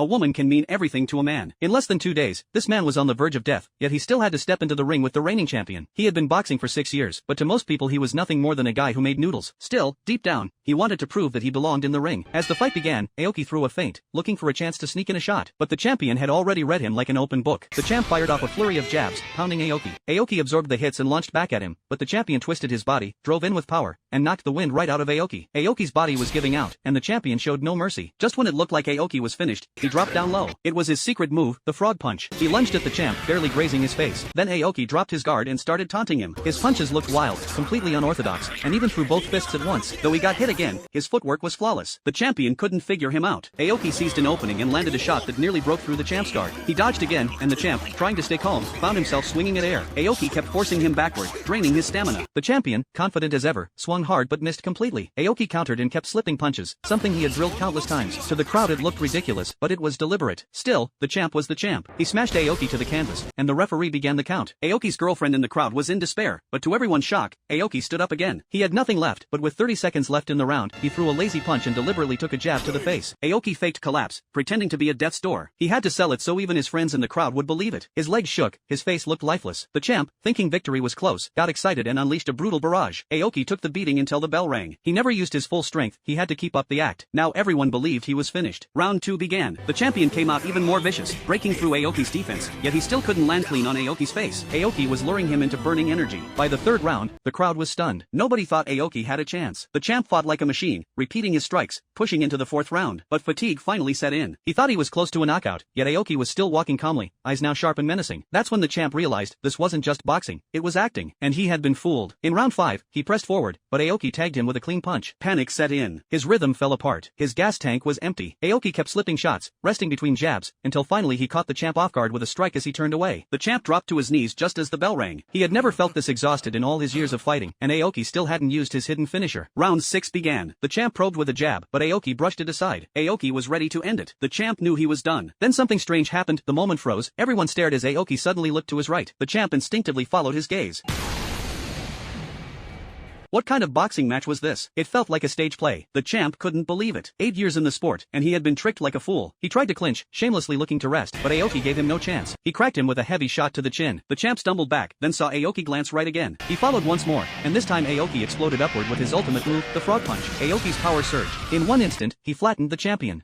a woman can mean everything to a man. In less than 2 days, this man was on the verge of death, yet he still had to step into the ring with the reigning champion. He had been boxing for 6 years, but to most people he was nothing more than a guy who made noodles. Still, deep down, he wanted to prove that he belonged in the ring. As the fight began, Aoki threw a feint, looking for a chance to sneak in a shot, but the champion had already read him like an open book. The champ fired off a flurry of jabs, pounding Aoki. Aoki absorbed the hits and launched back at him, but the champion twisted his body, drove in with power, and knocked the wind right out of Aoki. Aoki's body was giving out, and the champion showed no mercy. Just when it looked like Aoki was finished, he dropped down low. It was his secret move, the frog punch. He lunged at the champ, barely grazing his face. Then Aoki dropped his guard and started taunting him. His punches looked wild, completely unorthodox, and even threw both fists at once. Though he got hit again, his footwork was flawless. The champion couldn't figure him out. Aoki seized an opening and landed a shot that nearly broke through the champ's guard. He dodged again, and the champ, trying to stay calm, found himself swinging at air. Aoki kept forcing him backward, draining his stamina. The champion, confident as ever, swung hard but missed completely. Aoki countered and kept slipping punches, something he had drilled countless times. To the crowd it looked ridiculous, but it was deliberate. Still, the champ was the champ. He smashed Aoki to the canvas, and the referee began the count. Aoki's girlfriend in the crowd was in despair, but to everyone's shock, Aoki stood up again. He had nothing left, but with 30 seconds left in the round, he threw a lazy punch and deliberately took a jab to the face. Aoki faked collapse, pretending to be at death's door. He had to sell it so even his friends in the crowd would believe it. His legs shook, his face looked lifeless. The champ, thinking victory was close, got excited and unleashed a brutal barrage. Aoki took the beating until the bell rang. He never used his full strength, he had to keep up the act. Now everyone believed he was finished. Round 2 began. The champion came out even more vicious, breaking through Aoki's defense, yet he still couldn't land clean on Aoki's face. Aoki was luring him into burning energy. By the third round, the crowd was stunned. Nobody thought Aoki had a chance. The champ fought like a machine, repeating his strikes, pushing into the 4th round, but fatigue finally set in. He thought he was close to a knockout, yet Aoki was still walking calmly, eyes now sharp and menacing. That's when the champ realized this wasn't just boxing, it was acting, and he had been fooled. In round 5, he pressed forward, but Aoki tagged him with a clean punch. Panic set in. His rhythm fell apart. His gas tank was empty. Aoki kept slipping shots, resting between jabs, until finally he caught the champ off guard with a strike as he turned away. The champ dropped to his knees just as the bell rang. He had never felt this exhausted in all his years of fighting, and Aoki still hadn't used his hidden finisher. Round 6 began. The champ probed with a jab, but Aoki brushed it aside. Aoki was ready to end it. The champ knew he was done. Then something strange happened. The moment froze. Everyone stared as Aoki suddenly looked to his right. The champ instinctively followed his gaze. What kind of boxing match was this? It felt like a stage play. The champ couldn't believe it. 8 years in the sport, and he had been tricked like a fool. He tried to clinch, shamelessly looking to rest, but Aoki gave him no chance. He cracked him with a heavy shot to the chin. The champ stumbled back, then saw Aoki glance right again. He followed once more, and this time Aoki exploded upward with his ultimate move, the frog punch. Aoki's power surged. In one instant, he flattened the champion.